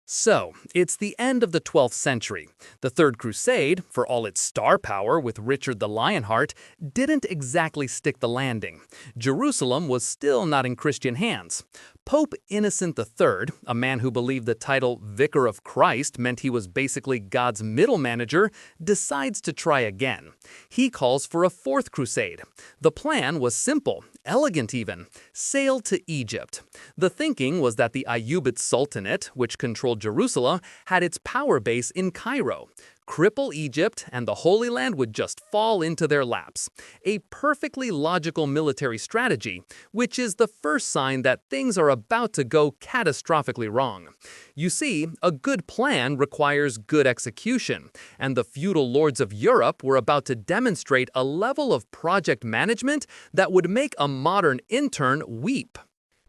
So, it's the end of the 12th century. The Third Crusade, for all its star power with Richard the Lionheart, didn't exactly stick the landing. Jerusalem was still not in Christian hands. Pope Innocent III, a man who believed the title Vicar of Christ meant he was basically God's middle manager, decides to try again. He calls for a Fourth Crusade. The plan was simple, elegant even: sail to Egypt. The thinking was that the Ayyubid Sultanate, which controlled Jerusalem, had its power base in Cairo. Cripple Egypt, and the Holy Land would just fall into their laps. A perfectly logical military strategy, which is the first sign that things are about to go catastrophically wrong. You see, a good plan requires good execution, and the feudal lords of Europe were about to demonstrate a level of project management that would make a modern intern weep.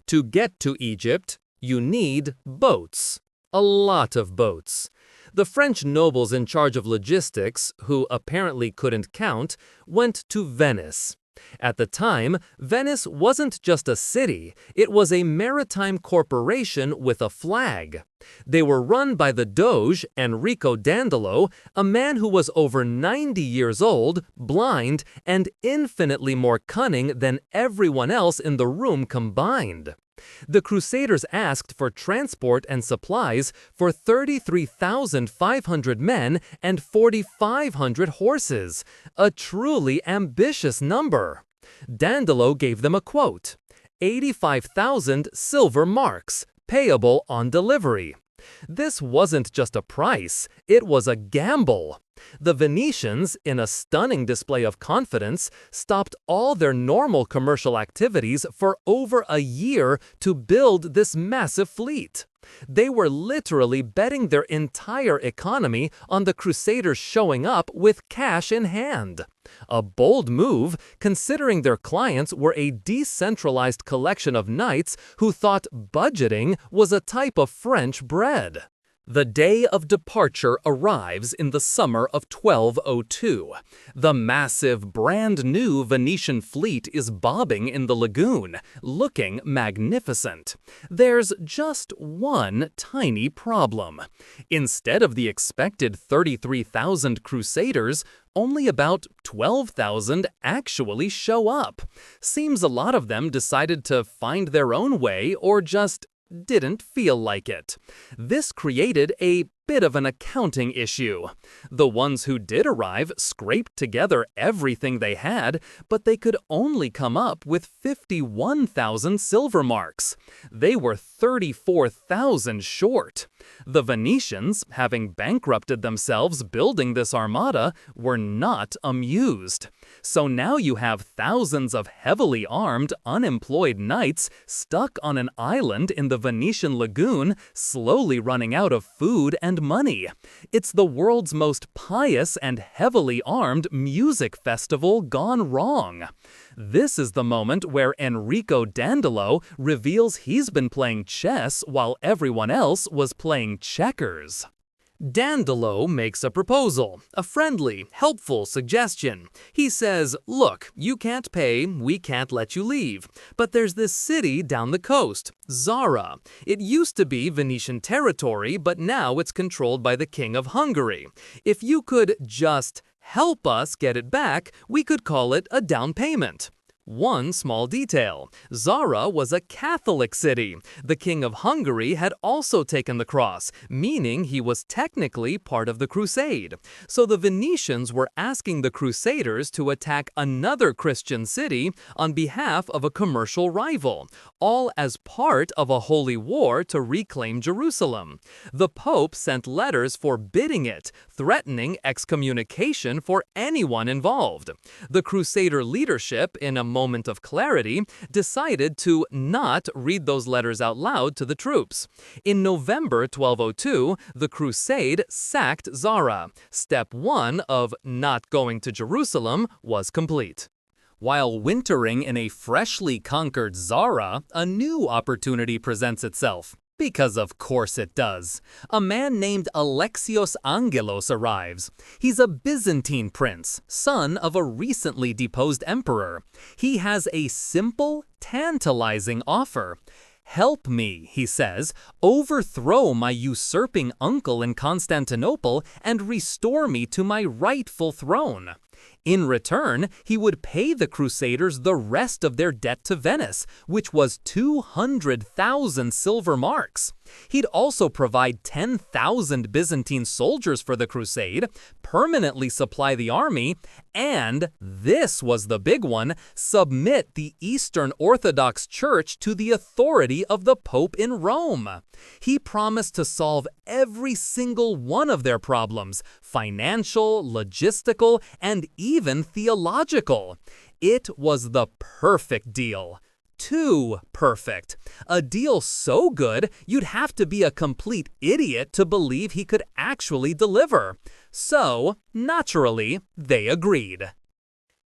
To get to Egypt, you need boats. A lot of boats. The French nobles in charge of logistics, who apparently couldn't count, went to Venice. At the time, Venice wasn't just a city, it was a maritime corporation with a flag. They were run by the Doge, Enrico Dandolo, a man who was over 90 years old, blind, and infinitely more cunning than everyone else in the room combined. The Crusaders asked for transport and supplies for 33,500 men and 4,500 horses, a truly ambitious number. Dandolo gave them a quote: 85,000 silver marks, payable on delivery. This wasn't just a price, it was a gamble. The Venetians, in a stunning display of confidence, stopped all their normal commercial activities for over a year to build this massive fleet. They were literally betting their entire economy on the Crusaders showing up with cash in hand. A bold move, considering their clients were a decentralized collection of knights who thought budgeting was a type of French bread. The day of departure arrives in the summer of 1202. The massive, brand-new Venetian fleet is bobbing in the lagoon, looking magnificent. There's just one tiny problem. Instead of the expected 33,000 crusaders, only about 12,000 actually show up. Seems a lot of them decided to find their own way or just didn't feel like it. This created a bit of an accounting issue. The ones who did arrive scraped together everything they had, but they could only come up with 51,000 silver marks. They were 34,000 short. The Venetians, having bankrupted themselves building this armada, were not amused. So now you have thousands of heavily armed, unemployed knights stuck on an island in the Venetian lagoon, slowly running out of food and money. It's the world's most pious and heavily armed music festival gone wrong. This is the moment where Enrico Dandolo reveals he's been playing chess while everyone else was playing checkers. Dandolo makes a proposal, a friendly, helpful suggestion. He says, look, you can't pay, we can't let you leave. But there's this city down the coast, Zara. It used to be Venetian territory, but now it's controlled by the King of Hungary. If you could just help us get it back, we could call it a down payment. One small detail: Zara was a Catholic city. The King of Hungary had also taken the cross, meaning he was technically part of the crusade. So the Venetians were asking the Crusaders to attack another Christian city on behalf of a commercial rival, all as part of a holy war to reclaim Jerusalem. The Pope sent letters forbidding it, threatening excommunication for anyone involved. The Crusader leadership, in a moment of clarity, decided to not read those letters out loud to the troops. In November 1202, the crusade sacked Zara. Step 1 of not going to Jerusalem was complete. While wintering in a freshly conquered Zara, a new opportunity presents itself. Because of course it does. A man named Alexios Angelos arrives. He's a Byzantine prince, son of a recently deposed emperor. He has a simple, tantalizing offer. "Help me," he says, "overthrow my usurping uncle in Constantinople and restore me to my rightful throne." In return, he would pay the Crusaders the rest of their debt to Venice, which was 200,000 silver marks. He'd also provide 10,000 Byzantine soldiers for the crusade, permanently supply the army, and, this was the big one, submit the Eastern Orthodox Church to the authority of the Pope in Rome. He promised to solve every single one of their problems, financial, logistical, and even theological. It was the perfect deal. Too perfect. A deal so good, you'd have to be a complete idiot to believe he could actually deliver. So, naturally, they agreed.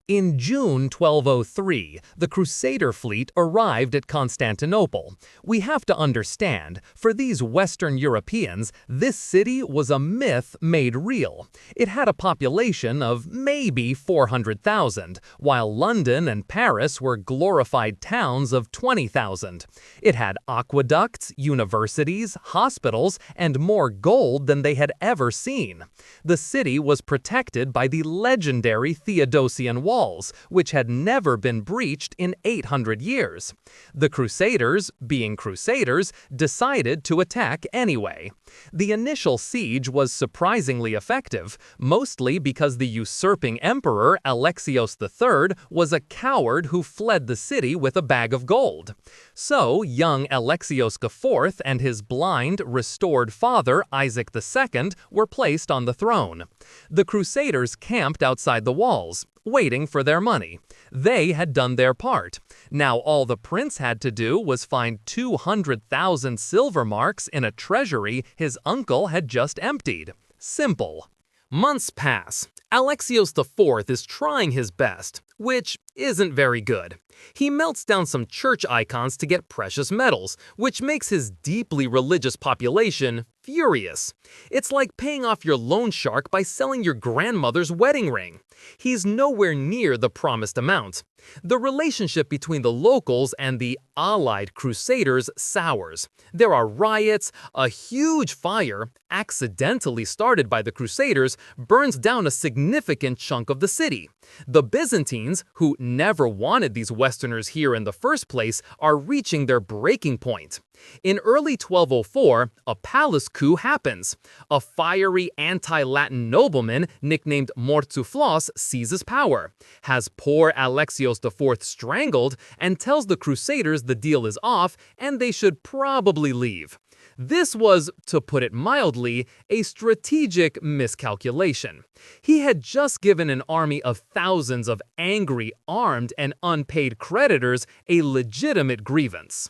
In June 1203, the Crusader fleet arrived at Constantinople. We have to understand, for these Western Europeans, this city was a myth made real. It had a population of maybe 400,000, while London and Paris were glorified towns of 20,000. It had aqueducts, universities, hospitals, and more gold than they had ever seen. The city was protected by the legendary Theodosian Wall, which had never been breached in 800 years. The Crusaders, being Crusaders, decided to attack anyway. The initial siege was surprisingly effective, mostly because the usurping emperor Alexios III was a coward who fled the city with a bag of gold. So, young Alexios IV and his blind, restored father Isaac II were placed on the throne. The Crusaders camped outside the walls, waiting for their money. They had done their part. Now all the prince had to do was find 200,000 silver marks in a treasury his uncle had just emptied. Simple. Months pass. Alexios IV is trying his best, which isn't very good. He melts down some church icons to get precious metals, which makes his deeply religious population furious. It's like paying off your loan shark by selling your grandmother's wedding ring. He's nowhere near the promised amount. The relationship between the locals and the allied Crusaders sours. There are riots, a huge fire, accidentally started by the Crusaders, burns down a significant chunk of the city. The Byzantines, who never wanted these Westerners here in the first place, are reaching their breaking point. In early 1204, a palace coup happens. A fiery anti-Latin nobleman nicknamed Mortzuflos seizes power, has poor Alexios IV strangled, and tells the Crusaders the deal is off and they should probably leave. This was, to put it mildly, a strategic miscalculation. He had just given an army of thousands of angry, armed, and unpaid creditors a legitimate grievance.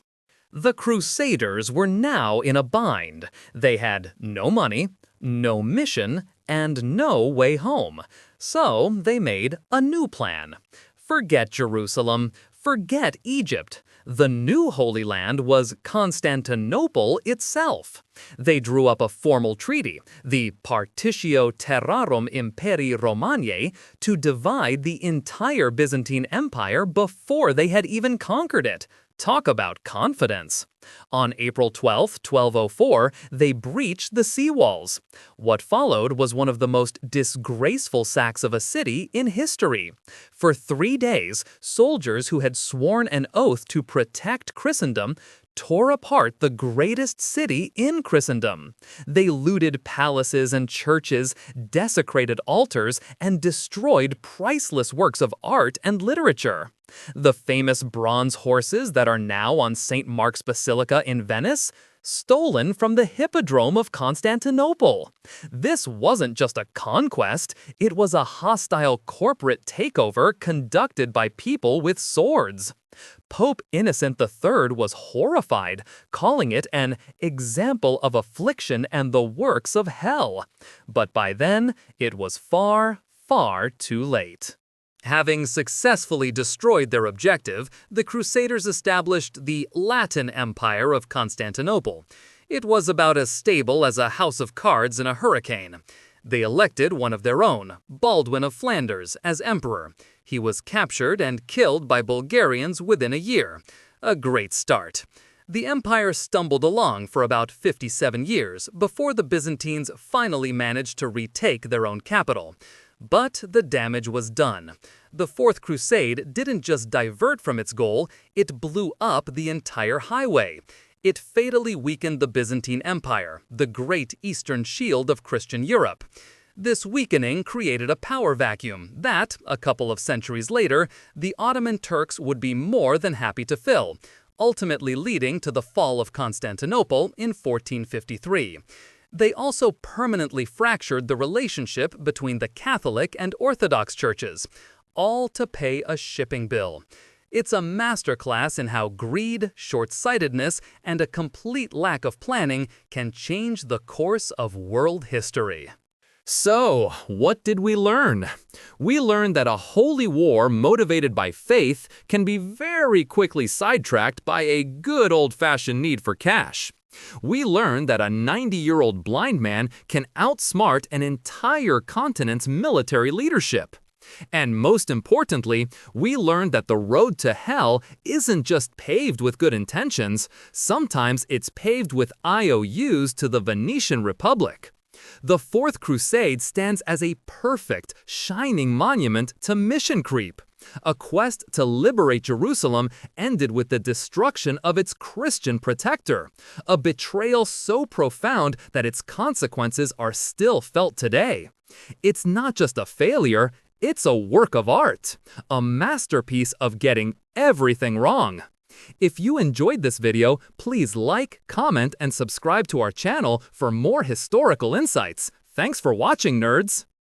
The Crusaders were now in a bind. They had no money, no mission, and no way home. So they made a new plan. Forget Jerusalem, forget Egypt. The new Holy Land was Constantinople itself. They drew up a formal treaty, the Partitio Terrarum Imperii Romanae, to divide the entire Byzantine Empire before they had even conquered it. Talk about confidence. On April 12, 1204, they breached the sea walls. What followed was one of the most disgraceful sacks of a city in history. For 3 days, soldiers who had sworn an oath to protect Christendom tore apart the greatest city in Christendom. They looted palaces and churches, desecrated altars, and destroyed priceless works of art and literature. The famous bronze horses that are now on St. Mark's Basilica in Venice, stolen from the Hippodrome of Constantinople. This wasn't just a conquest, it was a hostile corporate takeover conducted by people with swords. Pope Innocent III was horrified, calling it an example of affliction and the works of hell. But by then, it was far, far too late. Having successfully destroyed their objective, the Crusaders established the Latin Empire of Constantinople. It was about as stable as a house of cards in a hurricane. They elected one of their own, Baldwin of Flanders, as emperor. He was captured and killed by Bulgarians within a year. A great start. The empire stumbled along for about 57 years before the Byzantines finally managed to retake their own capital. But the damage was done. The Fourth Crusade didn't just divert from its goal, it blew up the entire highway. It fatally weakened the Byzantine Empire, the great eastern shield of Christian Europe. This weakening created a power vacuum that, a couple of centuries later, the Ottoman Turks would be more than happy to fill, ultimately leading to the fall of Constantinople in 1453. They also permanently fractured the relationship between the Catholic and Orthodox churches, all to pay a shipping bill. It's a masterclass in how greed, short-sightedness, and a complete lack of planning can change the course of world history. So, what did we learn? We learned that a holy war motivated by faith can be very quickly sidetracked by a good old-fashioned need for cash. We learned that a 90-year-old blind man can outsmart an entire continent's military leadership. And most importantly, we learned that the road to hell isn't just paved with good intentions, sometimes it's paved with IOUs to the Venetian Republic. The Fourth Crusade stands as a perfect, shining monument to mission creep. A quest to liberate Jerusalem ended with the destruction of its Christian protector, a betrayal so profound that its consequences are still felt today. It's not just a failure, it's a work of art, a masterpiece of getting everything wrong. If you enjoyed this video, please like, comment, and subscribe to our channel for more historical insights. Thanks for watching, nerds!